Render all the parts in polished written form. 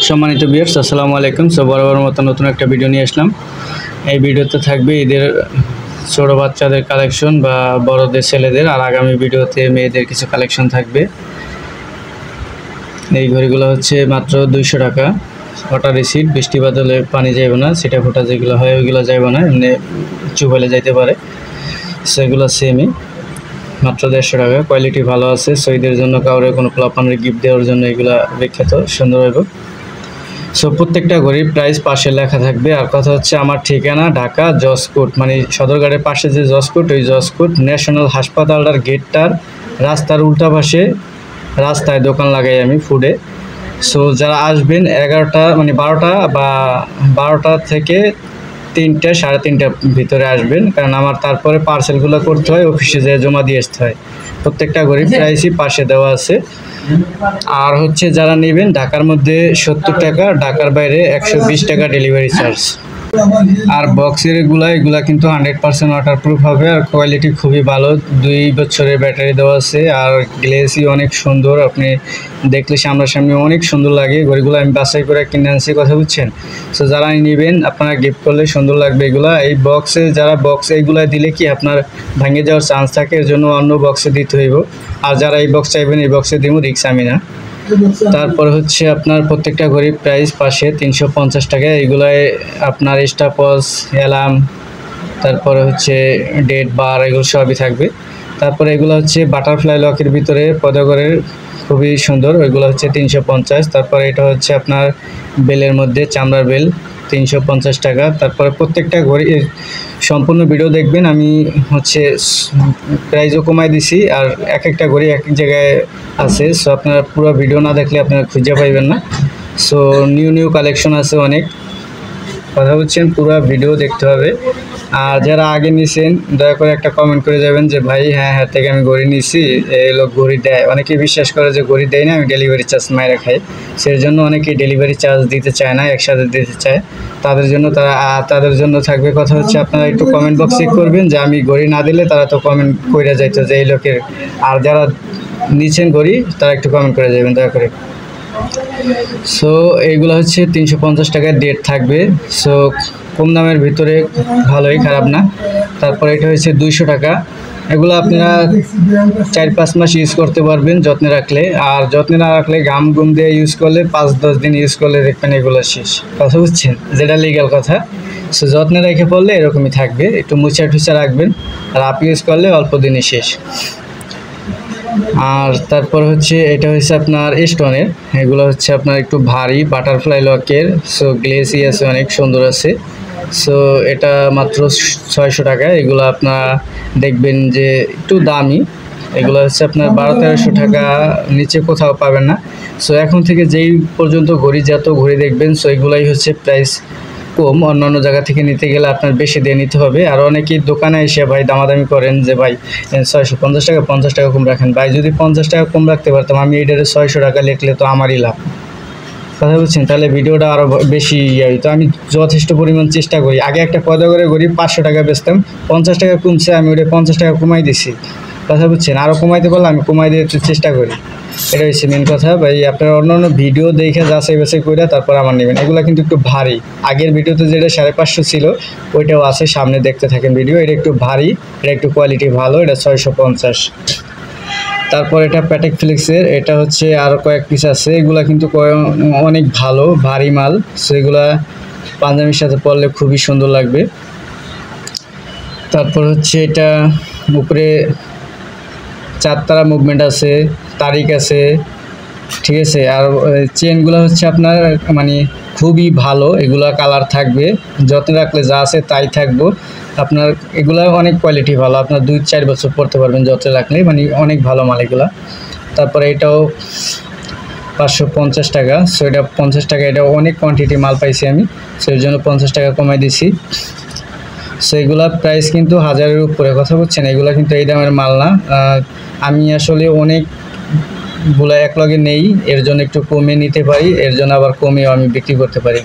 সম্মানিত ভিউয়ার্স, আসসালামু আলাইকুম। বরাবর মতো নতুন একটা ভিডিও নিয়ে আসলাম। এই ভিডিওতে থাকবে ঈদের ছোট বাচ্চাদের কালেকশন বা বড়দের ছেলেদের, আর আগামী ভিডিওতে মেয়েদের কিছু কালেকশন থাকবে। এই ঘড়িগুলো হচ্ছে মাত্র 200 টাকা। ওয়াটার রিসিট, বৃষ্টি বাদলে পানি যাইবে না, সেটা ফোটা যেগুলো হয় ওইগুলো যাইবে না, এমনি চুবাইলে যাইতে পারে। সেগুলো সেমই মাত্র 150 টাকা। কোয়ালিটি ভালো আছে। সৈদের জন্য কাউরে কোনো প্লাপানের গিফট দেওয়ার জন্য এগুলো বিখ্যাত, সুন্দর হবে। সো প্রত্যেকটা ঘড়ির প্রাইস পাশে লেখা থাকবে। আর কথা হচ্ছে আমার ঠিকানা ঢাকা জজকোট, মানে সদরঘাটের পাশে যে জজকোট, ওই জজকোট ন্যাশনাল হাসপাতালটার গেটটার রাস্তার উল্টা পাশে রাস্তায় দোকান লাগাই আমি ফুডে। সো যারা আসবেন 11টা মানে 12টা বা 12টা থেকে 3টে সাড়ে 3টার ভিতরে আসবেন, কারণ আমার তারপরে পার্সেলগুলো করতে হয়, অফিসে যেয়ে জমা দিয়ে আসতে হয়। প্রত্যেকটা ঘড়ির প্রাইসই পাশে দেওয়া আছে। আর হচ্ছে যারা নেবেন ঢাকার মধ্যে 70 টাকা, ঢাকার বাইরে 120 টাকা ডেলিভারি চার্জ। আর বক্সের এগুলা কিন্তু 100% ওয়াটারপ্রুফ হবে, আর কোয়ালিটি খুবই ভালো। 2 বছরের ব্যাটারি দেওয়া আছে, আর গ্লেসি অনেক সুন্দর। আপনি দেখলে সামনাসামনি অনেক সুন্দর লাগে। ঘড়িগুলো আমি বাছাই করে কিনে আনছি, কথা বুঝছেন। সো যারা নেবেন আপনারা গিফট করলে সুন্দর লাগবে এগুলা। এই বক্সে যারা বক্স এইগুলা দিলে কি আপনার ভেঙে যাওয়ার চান্স থাকে, এর জন্য অন্য বক্সে দিতে হইব। আর যারা এই বক্স চাইবেন এই বক্সে দিব, রিক্স আমি না। তারপর হচ্ছে আপনার প্রত্যেকটা ঘড়ির প্রাইস পাশে 350 টাকা। এগুলায় আপনার স্টপওয়াচ, অ্যালার্ম, তারপরে হচ্ছে ডেট বার, এগুলো সবই থাকবে। তারপরে এগুলো হচ্ছে বাটারফ্লাই লকের ভিতরে পদঘরের, খুবই সুন্দর। ওইগুলো হচ্ছে 350। তারপরে এটা হচ্ছে আপনার বেলের মধ্যে চামড়ার বেল, 350 টাকা। তারপরে প্রত্যেকটা ঘড়ি সম্পূর্ণ ভিডিও দেখবেন, আমি হচ্ছে প্রাইসও কমাই দিছি, আর এক একটা ঘড়ি এক এক জায়গায় আছে। সো আপনারা পুরো ভিডিও না দেখলে আপনারা খুঁজে পাইবেন না। সো নিউ কালেকশন আছে অনেক, কথা বলছেন, পুরো ভিডিও দেখতে হবে। আর যারা আগে নিছেন দয়া করে একটা কমেন্ট করে যাবেন যে ভাই হ্যাঁ থেকে আমি ঘড়ি নিছি, এই লোক ঘড়ি দেয়। অনেকে বিশ্বাস করে যে ঘড়ি দেয় না, আমি ডেলিভারি চার্জ মাইরা খাই। সেই জন্য অনেকে ডেলিভারি চার্জ দিতে চায় না, একসাথে দিতে চায়। তাদের জন্য থাকবে কথা হচ্ছে আপনারা একটু কমেন্ট বক্স চেক করবেন যে আমি ঘড়ি না দিলে তারা তো কমেন্ট করে যাইতো যে এই লোকের। আর যারা নিচ্ছেন ঘড়ি তারা একটু কমেন্ট করে যাবেন দয়া করে। সো এইগুলো হচ্ছে 350 টাকার ডেট থাকবে। সো কম দামের ভিতরে ভালোই, খারাপ না। তারপরে এটা হচ্ছে 200 টাকা। এগুলো আপনারা 4-5 মাস ইউজ করতে পারবেন যত্নে রাখলে। আর যত্নে না রাখলে ঘাম দিয়ে ইউজ করলে 5-10 দিন ইউজ করলে দেখবেন এগুলো শেষ, কথা বুঝছেন, যেটা লিগ্যাল কথা। সো যত্নে রেখে পড়লে এরকমই থাকবে, একটু মুছা টুচা রাখবেন। আর আপ ইউজ করলে অল্প দিনই শেষ। আর তারপর হচ্ছে এটা হচ্ছে আপনার স্টোনের, এগুলো হচ্ছে আপনার একটু ভারী বাটারফ্লাই লকের। সো গ্লেসি আছে, অনেক সুন্দর আছে। সো এটা মাত্র 600 টাকা। এগুলো আপনারা দেখবেন যে একটু দামি। এগুলো হচ্ছে আপনার 1200-1300 টাকা নিচে কোথাও পাবেন না। সো এখন থেকে যেই পর্যন্ত যত ঘড়ি দেখবেন, সো এগুলাই হচ্ছে প্রাইস কম। অন্যান্য জায়গা থেকে নিতে গেলে আপনার বেশি দিয়ে নিতে হবে। আর অনেকেই দোকানে এসে ভাই দামাদামি করেন যে ভাই 650 টাকা, 50 টাকা কম রাখেন। ভাই যদি 50 টাকা কম রাখতে পারতাম, আমি এটারে 600 টাকা লিখলে তো আমারই লাভ, কথা বলছেন। তাহলে ভিডিওটা আরও বেশি হইতো। আমি যথেষ্ট পরিমাণ চেষ্টা করি। আগে একটা পদঘরে ঘড়ি 500 টাকা বেচতাম, 50 টাকা কমছে, আমি ওটা 50 টাকা কমাই দিছি, কথা বুঝছেন। আরও কমাইতে পারলে আমি কমাই দিয়ে চেষ্টা করি। এটা হচ্ছে মেন কথা ভাই। আপনারা অন্যান্য ভিডিও দেখে যাচাই বাছাই করে তারপর আমার নেবেন। এগুলো কিন্তু একটু ভারী। আগের ভিডিওতে যেটা 550 ছিল ওইটাও আছে, সামনে দেখতে থাকেন ভিডিও। এটা একটু ভারী, এটা একটু কোয়ালিটি ভালো, এটা 650। তারপর এটা প্যাটেক ফ্লেক্সের, এটা হচ্ছে আরও কয়েক পিস আছে। এগুলা কিন্তু অনেক ভালো, ভারী মাল। সো এগুলা পাঞ্জাবির সাথে পরলে খুবই সুন্দর লাগবে। তারপর হচ্ছে এটা উপরে 4 তারা মুভমেন্ট আছে, তারিখ আছে, ঠিক আছে। আর চেনগুলো হচ্ছে আপনার মানে খুবই ভালো। এগুলা কালার থাকবে, যত্নে রাখলে যা আছে তাই থাকবো আপনার। এগুলা অনেক কোয়ালিটি ভালো, আপনার 2-4 বছর পরতে পারবেন যত্নে রাখলে, মানে অনেক ভালো মাল এগুলা। তারপরে এটাও 550 টাকা। সো এটা 50 টাকা, এটা অনেক কোয়ান্টিটি মাল পাইছি আমি, সেই জন্য 50 টাকা কমাই দিছি। সো এগুলা প্রাইস কিন্তু 1000-এর উপরে, কথা বলছেন। এগুলা কিন্তু এই দামের মাল না। আমি আসলে অনেকগুলো একলগে নেই, এর জন্য একটু কমে নিতে পারি, এর জন্য আবার কমেও আমি বিক্রি করতে পারি।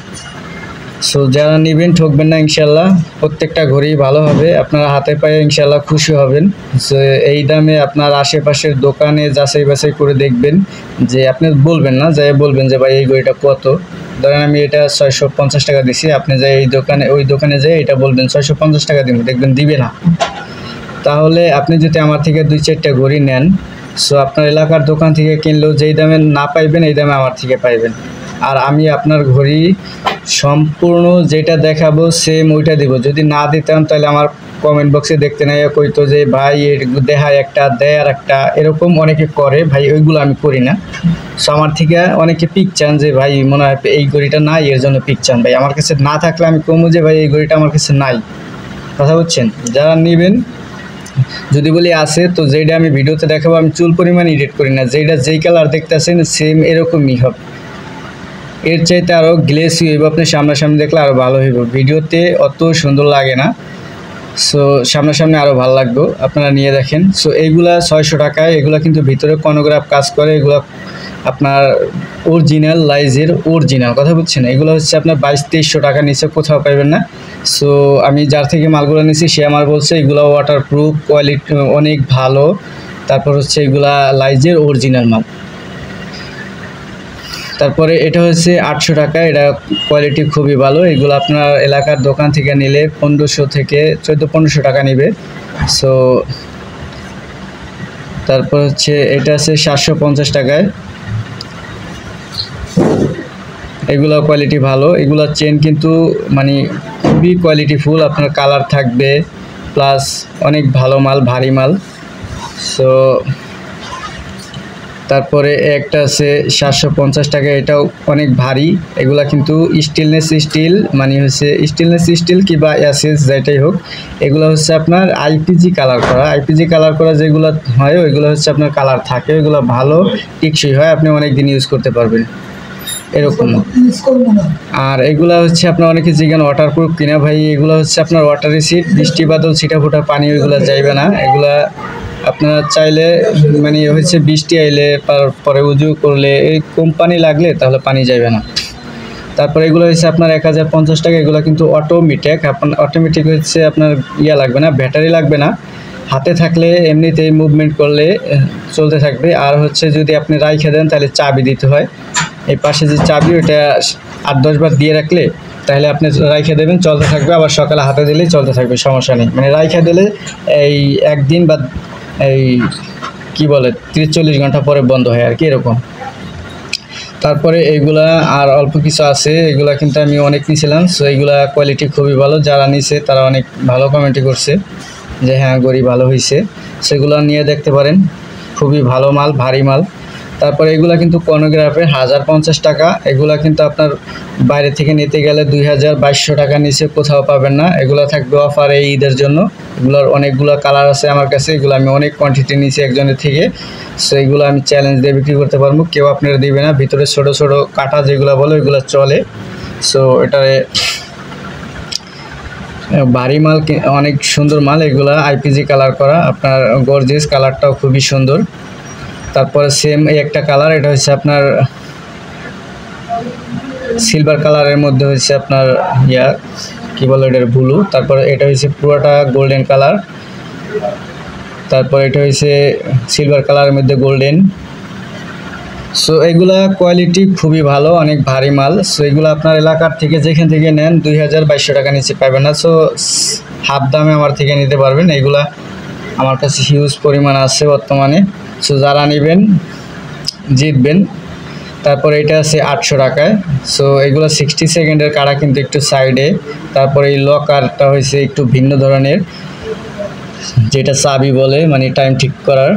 সো যারা নেবেন ঠকবেন না ইনশাল্লাহ। প্রত্যেকটা ঘড়ি ভালো হবে, আপনারা হাতে পায়ে ইনশাল্লাহ খুশি হবেন। সো এই দামে আপনার আশেপাশের দোকানে যাচাই বাছাই করে দেখবেন, যে আপনি বলবেন না, যাই বলবেন যে ভাই এই ঘড়িটা কত, ধরেন আমি এটা 650 টাকা দিছি, আপনি যাই এই দোকানে ওই দোকানে যেয়ে এটা বলবেন 650 টাকা দিব, দেখবেন দিবে না। তাহলে আপনি যদি আমার থেকে 2-4টা ঘড়ি নেন, সো আপনার এলাকার দোকান থেকে কিনলেও যেই দামে না পাইবেন এই দামে আমার থেকে পাইবেন। আর আমি আপনার ঘড়ি সম্পূর্ণ যেটা দেখাবো সেম ওইটা দিব। যদি না দিতাম তাহলে আমার কমেন্ট বক্সে দেখতে নাই কইতো যে ভাই এর দেখায় একটা দেয় আর একটা, এরকম অনেকে করে ভাই, ওইগুলো আমি করি না। সো আমার থেকে অনেকে পিক চান যে ভাই মনে হয় এই ঘড়িটা নাই এর জন্য পিক চান। ভাই আমার কাছে না থাকলে আমি কমু যে ভাই এই ঘড়িটা আমার কাছে নাই, কথা বুঝছেন? যারা নেবেন যদি বলি আছে, তো যেটা আমি ভিডিওতে দেখাবো আমি চুল পরিমাণ এডিট করি না, যেটা যেই কালার দেখতেছেন সেম এরকমই হবে, এর চাইতে আরও গ্লেসি হইব, আপনি সামনাসামনি দেখলে আরও ভালো হইব। ভিডিওতে অত সুন্দর লাগে না, সো সামনাসামনি আরও ভালো লাগবে, আপনারা নিয়ে দেখেন। সো এইগুলা 600 টাকায়, এগুলা কিন্তু ভিতরে কনোগ্রাফ কাজ করে, এগুলো আপনার অরিজিনাল লাইজের অরিজিনাল, কথা বুঝছেন? এগুলো হচ্ছে আপনার 2200-2300 টাকা নিচে কোথাও পাইবেন না। সো আমি যার থেকে মালগুলো নিয়েছি সে আমার বলছে এগুলো ওয়াটারপ্রুফ, কোয়ালিটি অনেক ভালো, তারপর হচ্ছে এগুলা লাইজের অরিজিনাল মাল। তারপরে এটা হচ্ছে 800 টাকা, এটা কোয়ালিটি খুবই ভালো। এগুলো আপনার এলাকার দোকান থেকে নিলে 1500 থেকে 1400-1500 টাকা নেবে। সো তারপর হচ্ছে এটা আছে 750 টাকায়, এগুলো কোয়ালিটি ভালো। এগুলো চেন কিন্তু মানে খুবই কোয়ালিটিফুল, আপনার কালার থাকবে প্লাস অনেক ভালো মাল, ভারী মাল। সো তারপরে একটা আছে 750 টাকা, এটাও অনেক ভারী। এগুলা কিন্তু স্টেনলেস স্টিল, মানে হচ্ছে স্টেনলেস স্টিল কিংবা অ্যাসেস যেটাই হোক, এগুলো হচ্ছে আপনার আইপিজি কালার করা। আইপিজি কালার করা যেগুলো হয় ওইগুলো হচ্ছে আপনার কালার থাকে, ওইগুলো ভালো টিকসই হয়, আপনি অনেক দিন ইউজ করতে পারবেন এরকম। আর এগুলা হচ্ছে আপনার অনেকে জিজ্ঞান ওয়াটারপ্রুফ কিনা, ভাই এগুলো হচ্ছে আপনার ওয়াটার রিসিট, বৃষ্টি বাদল ছিটা ফোটা পানি ওইগুলো যাইবে না। এগুলা আপনারা চাইলে মানে হচ্ছে বৃষ্টি আইলে পরে উজু করলে এই কোম্পানি লাগলে তাহলে পানি যাইবে না। তারপরে এগুলো হচ্ছে আপনার 1050 টাকা, এগুলো কিন্তু অটোমেটিক, আপনার অটোমেটিক হচ্ছে আপনার ইয়া লাগবে না, ব্যাটারি লাগবে না, হাতে থাকলে এমনিতেই মুভমেন্ট করলে চলতে থাকবে। আর হচ্ছে যদি আপনি রাইখে দেন তাহলে চাবি দিতে হয়, এই পাশে যে চাবি ওইটা 8-10 বার দিয়ে রাখলে তাহলে আপনি রাইখে দেবেন, চলতে থাকবে, আবার সকালে হাতে দিলেই চলতে থাকবে, সমস্যা নেই। মানে রাইখে দিলে এই একদিন বা এই কি বলে 30-40 ঘন্টা পরে বন্ধ হয় আর কি, এরকম। তারপরে এইগুলা আর অল্প কিছু আছে, এগুলা কিন্তু আমি অনেক নিয়েছিলাম। সো এইগুলা কোয়ালিটি খুবই ভালো, যারা নিছে তারা অনেক ভালো কমেন্টই করছে যে হ্যাঁ গড়ি ভালো হয়েছে, সেগুলো নিয়ে দেখতে পারেন, খুবই ভালো মাল, ভারী মাল। তারপরে এগুলা কিন্তু কনোগ্রাফে 1050 টাকা, এগুলা কিন্তু আপনার বাইরে থেকে নিতে গেলে 2200 টাকা নিচে কোথাও পাবেন না। এগুলা থাকবে অফারে ঈদের জন্য, এগুলোর অনেকগুলো কালার আছে আমার কাছে, এগুলো আমি অনেক কোয়ান্টিটি নিয়েছি একজনের থেকে। সো এগুলো আমি চ্যালেঞ্জ দিয়ে বিক্রি করতে পারবো, কেউ আপনারা দিবে না। ভিতরে ছোট ছোট কাটা যেগুলো বলে ওইগুলো চলে। সো এটারে ভারী মাল, অনেক সুন্দর মাল, এগুলা আইপিজি কালার করা, আপনার গর্জিয়াস কালারটাও খুবই সুন্দর। তারপরে সেম এই একটা কালার, এটা হচ্ছে আপনার সিলভার কালারের মধ্যে হচ্ছে আপনার ইয়া কি বলে এটার ব্লু। তারপরে এটা হচ্ছে পুরোটা গোল্ডেন কালার, তারপর এটা হচ্ছে সিলভার কালারের মধ্যে গোল্ডেন। সো এগুলা কোয়ালিটি খুবই ভালো, অনেক ভারী মাল। সো এগুলো আপনার এলাকার থেকে যেখান থেকে নেন 2200 টাকা নিচে পাবেন না। সো হাফ দামে আমার থেকে নিতে পারবেন, এগুলা আমার কাছে হিউজ পরিমাণ আছে বর্তমানে। সো যারা নেবেন জিতবেন। তারপরে এটা আছে 800 টাকায়। সো এগুলো 60 সেকেন্ডের কাড়া, কিন্তু একটু সাইডে। তারপরে এই লকারটা হয়েছে একটু ভিন্ন ধরনের, যেটা চাবি বলে, মানে টাইম ঠিক করার।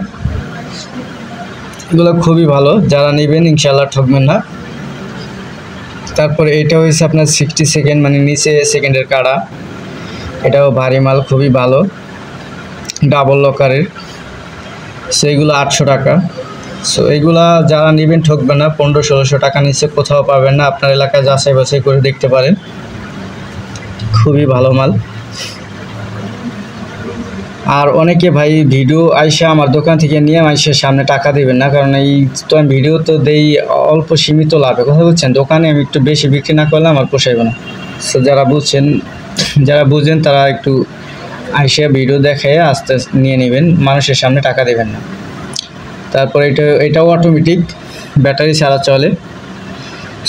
এগুলো খুবই ভালো, যারা নেবেন ইনশাল্লাহ ঠকবেন না। তারপরে এটা হয়েছে আপনার 60 সেকেন্ড, মানে নিচে সেকেন্ডের কাড়া, এটাও ভারী মাল, খুবই ভালো, ডাবল লকারের। সো এগুলো 800 টাকা। সো এগুলা যারা নেবেন ঠকবেন না, 1500-1600 টাকা নিচে কোথাও পাবেন না। আপনার এলাকায় যাচাই বাছাই করে দেখতে পারেন, খুবই ভালো মাল। আর অনেকে ভাই ভিডিও আইসা আমার দোকান থেকে নিয়ে মানুষের সামনে টাকা দেবেন না, কারণ এই তো আমি ভিডিও তো দেই অল্প সীমিত লাভে, কথা বলছেন, দোকানে আমি একটু বেশি বিক্রি না করলে আমার পোষাইবে না। সো যারা বুঝেন তারা একটু আইসা ভিডিও দেখে আস্তে নিয়ে নেবেন, মানুষের সামনে টাকা দেবেন না। তারপরে এটাও অটোমেটিক, ব্যাটারি ছাড়া চলে।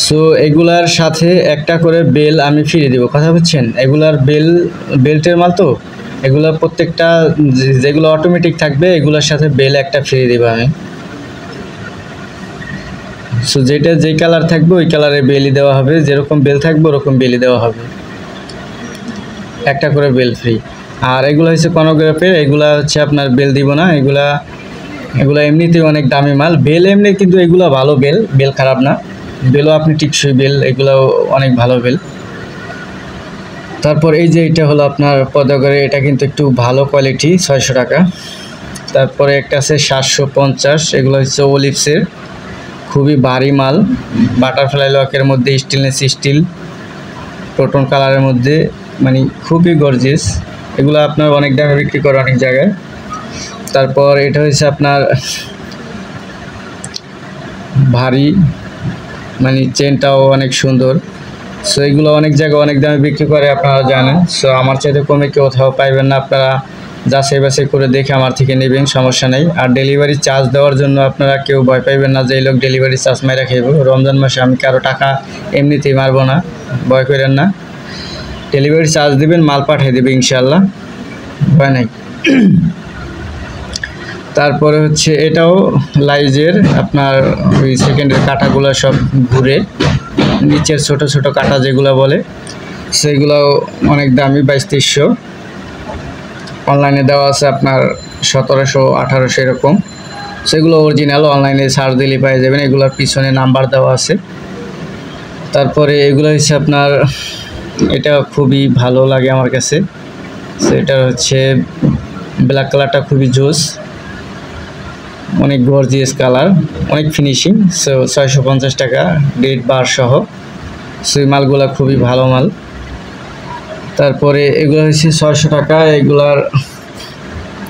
সো এগুলার সাথে একটা করে বেল আমি ফ্রি দিব, কথা বুঝছেন? এগুলার বেল্টের মাল তো, এগুলো প্রত্যেকটা যেগুলো অটোমেটিক থাকবে এগুলোর সাথে বেল একটা ফ্রি দিব আমি। সো যেটা যেই কালার থাকবে ওই কালারে বেলই দেওয়া হবে, যেরকম বেল থাকবে ওরকম বেলই দেওয়া হবে, একটা করে বেল ফ্রি। আর এগুলো হচ্ছে কনোগ্রাফের, এগুলা হচ্ছে আপনার বেল দিব না, এগুলা এমনিতেই অনেক দামি মাল। বেল এমনি কিন্তু এগুলো ভালো বেল খারাপ না, বেলও আপনি টিকসই বেল, এগুলো অনেক ভালো বেল। তারপর এই যে এটা হলো আপনার পদাগরে, এটা কিন্তু একটু ভালো কোয়ালিটি, 600 টাকা। তারপরে একটা আছে 750, এগুলো হচ্ছে ওলিভসের, খুবই ভারী মাল, বাটারফ্লাই লকের মধ্যে স্টেনলেস স্টিল প্রোটন কালারের মধ্যে, মানে খুবই গর্জিয়াস। এগুলো আপনার অনেক দামে বিক্রি করে অনেক জায়গায়। তারপর এটা হচ্ছে আপনার ভারী, মানে চেনটাও অনেক সুন্দর। সো এগুলো অনেক জায়গায় অনেক দামে বিক্রি করে, আপনারা জানেন। সো আমার চাইতে কমে কোথাও পাইবেন না, আপনারা যাচাই বাছাই করে দেখে আমার থেকে নেবেন, সমস্যা নেই। আর ডেলিভারি চার্জ দেওয়ার জন্য আপনারা কেউ ভয় পাইবেন না যে এই লোক ডেলিভারি চার্জ মাইরা খাইব। রমজান মাসে আমি কারো টাকা এমনিতেই মারবো না, ভয় করেন না। ডেলিভারি চার্জ দিবেন, মাল পাঠিয়ে দেবে ইনশাল্লাহ, ভয় নাই। তারপরে হচ্ছে এটাও লাইজের, আপনার ওই সেকেন্ডের কাঁটাগুলো সব ঘুরে, নিচের ছোট ছোট কাঁটা যেগুলো বলে, সেগুলোও অনেক দামি, 2200-2300। অনলাইনে দেওয়া আছে আপনার 1700-1800 এরকম। সেগুলো অরিজিনাল, অনলাইনে সার্চ দিলে পেয়ে যাবেন, এগুলোর পিছনে নাম্বার দেওয়া আছে। তারপরে এগুলো হচ্ছে আপনার, এটা খুবই ভালো লাগে আমার কাছে, সেটা হচ্ছে ব্ল্যাক কালারটা খুবই জোস, অনেক গর্জিয়াস কালার, অনেক ফিনিশিং। সো 650 টাকা, ডেট বার সহ। সেই মালগুলো খুবই ভালো মাল। তারপরে এগুলো হচ্ছে 600 টাকা,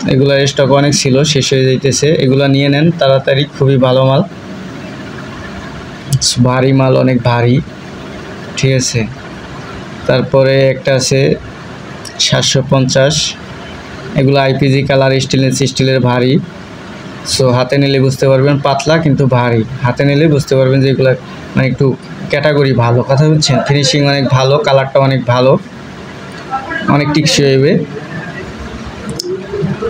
এগুলার স্টক অনেক ছিল, শেষ হয়ে যাইতেছে, এগুলো নিয়ে নেন তাড়াতাড়ি, খুবই ভালো মাল, ভারী মাল, অনেক ভারী, ঠিক আছে। তারপরে একটা আছে 750, এগুলো আইপিজি কালার, স্টেনলেস স্টিলের, ভারী। সো হাতে নিলে বুঝতে পারবেন, পাতলা কিন্তু ভারী, হাতে নিলে বুঝতে পারবেন যে এগুলো মানে একটু ক্যাটাগরি ভালো, কথা বুঝছেন? ফিনিশিং অনেক ভালো, কালারটা অনেক ভালো, অনেক টিকসই হবে।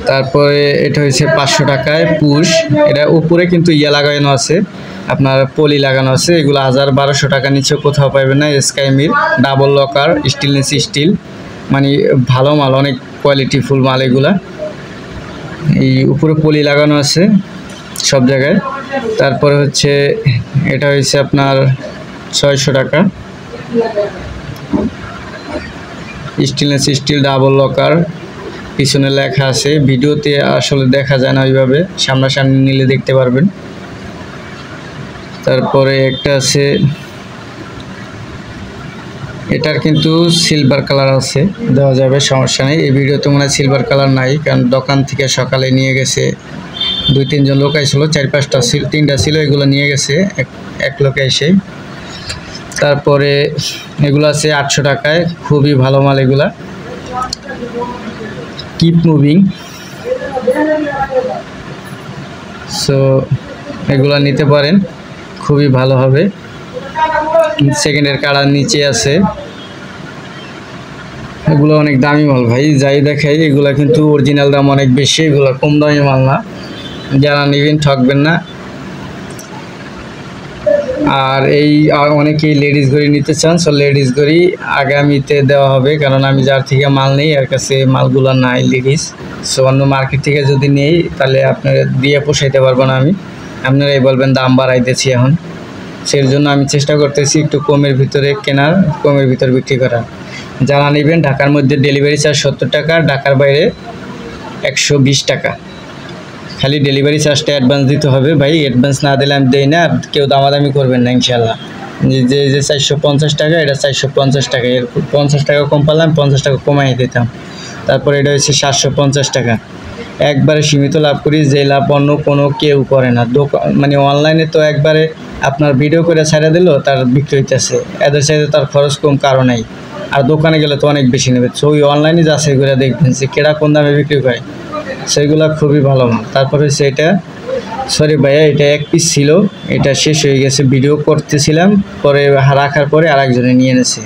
তারপরে এটা হচ্ছে 500 টাকায় পুশ, এটা উপরে কিন্তু ইয়া লাগানো আছে, আপনার পলি লাগানো আছে। এগুলো 1000-1200 টাকা নিচে কোথাও পাবেন না। স্কাইমির ডাবল লকার, স্টেনলেস স্টিল, মানে ভালো মাল, অনেক কোয়ালিটি ফুল মাল এগুলা। এই উপরে পলি লাগানো আছে সব জায়গায়। তারপরে হচ্ছে এটা হচ্ছে আপনার 600 টাকা, স্টেনলেস স্টিল ডাবল লকার, পিছনে লেখা আছে, ভিডিওতে আসলে দেখা যায় না ওইভাবে, সামনাসামনি নিলে দেখতে পারবেন। তারপরে একটা আছে, এটার কিন্তু সিলভার কালার আছে, দেওয়া যাবে, সমস্যা নেই। এই ভিডিওতে মনে হয় সিলভার কালার নাই, কারণ দোকান থেকে সকালে নিয়ে গেছে 2-3 জন লোক আইছিল, 4-5টা ছিল, 3টা ছিল, এগুলো নিয়ে গেছে এক লোকে এসে। তারপরে এগুলো আছে 800 টাকায়, খুবই ভালো মাল এগুলা, কিপ মুভিং। সো এগুলা নিতে পারেন, খুবই ভালো হবে। সেকেন্ডের কালার নিচে আছে, এগুলো অনেক দামি মাল ভাই, যাই দেখাই এগুলা কিন্তু অরিজিনাল দাম অনেক বেশি, এগুলো কম দামি মাল না, যারা নেবেন ঠকবেন না। আর অনেকেই লেডিস ঘড়ি নিতে চান, সো লেডিস ঘড়ি আগামীতে দেওয়া হবে, কারণ আমি যার থেকে মাল নেই এর কাছে মালগুলো নাই লেডিস। সো অন্য মার্কেট থেকে যদি নেই তাহলে আপনারা দিয়ে পোষাইতে পারবো না আমি, আপনারাই বলবেন দাম বাড়াইতেছি এখন। সেই জন্য আমি চেষ্টা করতেছি একটু কমের ভিতরে কেনার, কমের ভিতর বিক্রি করার। যারা নেবেন ঢাকার মধ্যে ডেলিভারি চার্জ 70 টাকা, ঢাকার বাইরে 120 টাকা। খালি ডেলিভারি চার্জটা অ্যাডভান্স দিতে হবে ভাই, অ্যাডভান্স না দিলে আমি দেই না, কেউ দামাদামি করবেন না ইনশাল্লাহ। যে 450 টাকা, এটা 450 টাকা, এর 50 টাকা কম পারলাম, 50 টাকা কমাই দিতাম। তারপরে এটা হচ্ছে 750 টাকা, একবারে সীমিত লাভ করি, যে লাভ অন্য কেউ করে না। মানে অনলাইনে তো একবারে আপনার ভিডিও করে ছেড়ে দিল, তার বিক্রি হইতেছে, এদের চাইতে তার খরচ কম কারো নাই। আর দোকানে গেলে তো অনেক বেশি নেবে। সো ওই অনলাইনে যাচাই করে দেখবেন যে কেডা কোন দামে বিক্রি করে, সেগুলা খুবই ভালো মাল। তারপরে হচ্ছে এটা, সরি ভাইয়া, এটা এক পিস ছিল, এটা শেষ হয়ে গেছে, ভিডিও করতেছিলাম, পরে রাখার পরে আরেকজনে নিয়ে এনেছে।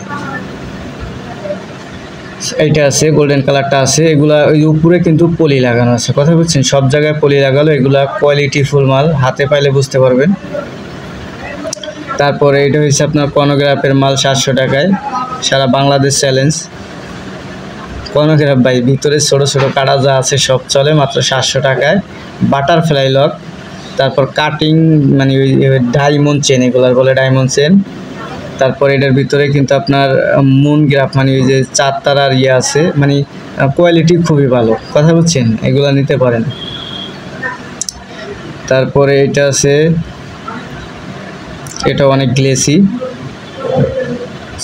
এইটা আছে, গোল্ডেন কালারটা আছে। এগুলা ওই উপরে কিন্তু পলি লাগানো আছে, কথা বলছেন, সব জায়গায় পলি লাগালো। এগুলা কোয়ালিটি ফুল মাল, হাতে পাইলে বুঝতে পারবেন। তারপরে এটা হচ্ছে আপনার কর্নোগ্রাফের মাল 700 টাকায়, সারা বাংলাদেশ চ্যালেঞ্জ। কর্নোগ্রাফ ভাই, ভিতরে ছোট ছোট কাটা যা আছে সব চলে, মাত্র 700 টাকায়। বাটারফ্লাই লক, তারপর কাটিং মানে ওই ডায়মন্ড চেন, এগুলার বলে ডায়মন্ড চেন। তারপর এটার ভিতরে কিন্তু আপনার মুন গ্রাফ মানে ওই যে 4 তারার ইয়ে আছে, মানে কোয়ালিটি খুবই ভালো, কথা বুঝছেন, এগুলা নিতে পারেন। তারপরে এটা আছে, এটা অনেক গ্লেসি,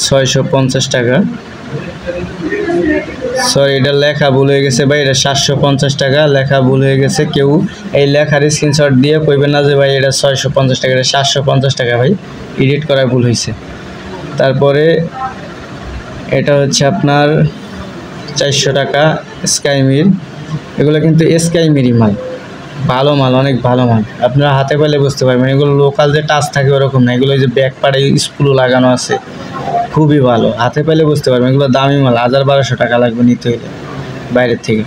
650 টাকা। সরি, এটা লেখা ভুল হয়ে গেছে ভাই, এটা 750 টাকা, লেখা ভুল হয়ে গেছে। কেউ এই লেখার স্ক্রিনশট দিয়ে কইবেন না যে ভাই এটা 650 টাকা, এটা 750 টাকা ভাই, এডিট করা ভুল হয়েছে। তারপরে এটা হচ্ছে আপনার 400 টাকা স্কাইমির। এগুলো কিন্তু স্কাইমিরি মাল, ভালো মাল, অনেক ভালো মাল, আপনারা হাতে পেলে বুঝতে পারবেন। এগুলো লোকাল যে টাচ থাকে ওরকম না, এগুলো যে ব্যাক পাড়ে স্ক্রু লাগানো আছে, খুবই ভালো, হাতে পেলে বুঝতে পারবেন। এগুলো দামি মাল, 1000-1200 টাকা লাগবে নিতে হইলে বাইরের থেকে।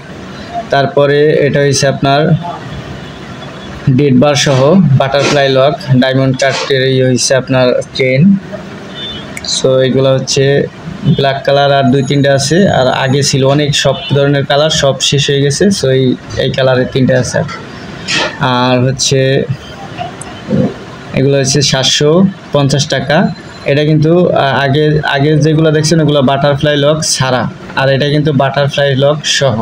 তারপরে এটা হচ্ছে আপনার ডেড বার সহ বাটারফ্লাই লক, ডায়মন্ড কাটের হচ্ছে আপনার চেন। সো এগুলো হচ্ছে ব্ল্যাক কালার আর 2-3টা আছে, আর আগে ছিল অনেক, সব ধরনের কালার সব শেষ হয়ে গেছে। সো এই কালারের 3টা আছে। আর হচ্ছে এগুলো হচ্ছে 750 টাকা। এটা কিন্তু আগে যেগুলো দেখছেন ওগুলো বাটারফ্লাই লক ছাড়া, আর এটা কিন্তু বাটারফ্লাই লক সহ।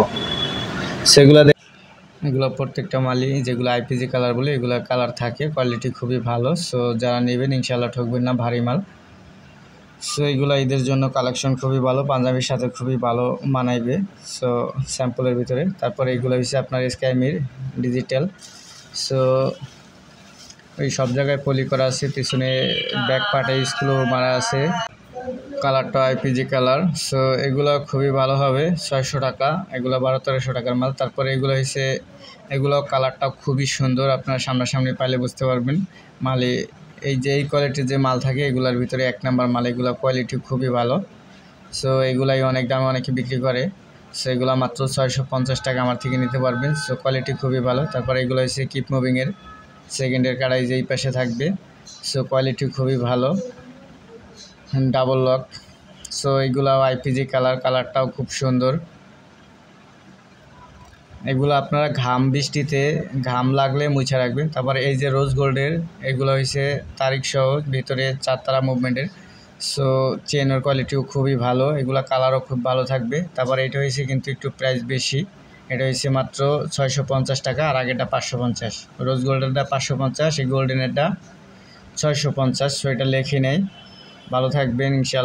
সেগুলো এগুলো প্রত্যেকটা মালই, যেগুলো আইপিজি কালার বলে, এগুলো কালার থাকে, কোয়ালিটি খুবই ভালো। সো যারা নেবেন ইনশাল্লাহ ঠকবেন না, ভারী মাল। সো এইগুলো ঈদের জন্য কালেকশন খুবই ভালো, পাঞ্জাবির সাথে খুবই ভালো মানাইবে। সো স্যাম্পলের ভিতরে। তারপরে এইগুলো হচ্ছে আপনার স্কাইমির ডিজিটাল। সো ওই সব জায়গায় পলি করা আছে, পিছনে ব্যাক পার্টে স্ক্রু মারা আছে, কালারটা আইপিজি কালার। সো এগুলো খুবই ভালো হবে, 600 টাকা। এগুলো 1200-1300 টাকার মাল। তারপরে এগুলো হচ্ছে, এগুলো কালারটা খুবই সুন্দর, আপনার সামনাসামনি পাইলে বুঝতে পারবেন। মালে এই যে এই কোয়ালিটির যে মাল থাকে এগুলোর ভিতরে 1 নাম্বার মাল, এগুলো কোয়ালিটি খুবই ভালো। সো এগুলাই অনেক দামে অনেকে বিক্রি করে। সো এগুলো মাত্র 650 টাকা আমার থেকে নিতে পারবেন। সো কোয়ালিটি খুবই ভালো। তারপরে এগুলো হচ্ছে কিপ মুভিংয়ের সেকেন্ডের কাড়াই, যেই পাশে থাকবে। সো কোয়ালিটি খুবই ভালো, ডাবল লক। সো এগুলো আইপিজি কালারটাও খুব সুন্দর। এগুলো আপনারা বৃষ্টিতে ঘাম লাগলে মুছে রাখবেন। তারপরে এই যে রোজ গোল্ডের, এগুলো হচ্ছে তারিখ সহ, ভিতরে 4 তারা মুভমেন্টের। সো চেনের কোয়ালিটিও খুবই ভালো, এগুলো কালারও খুব ভালো থাকবে। তারপরে এটা হয়েছে কিন্তু একটু প্রাইস বেশি, এটা হচ্ছে মাত্র 650 টাকা, আর আগেটা 550। রোজ গোল্ডেরটা 550, এই গোল্ডেনেরটা 650। সো এটা লেখে নেই। ভালো থাকবেন ইনশাল্লাহ।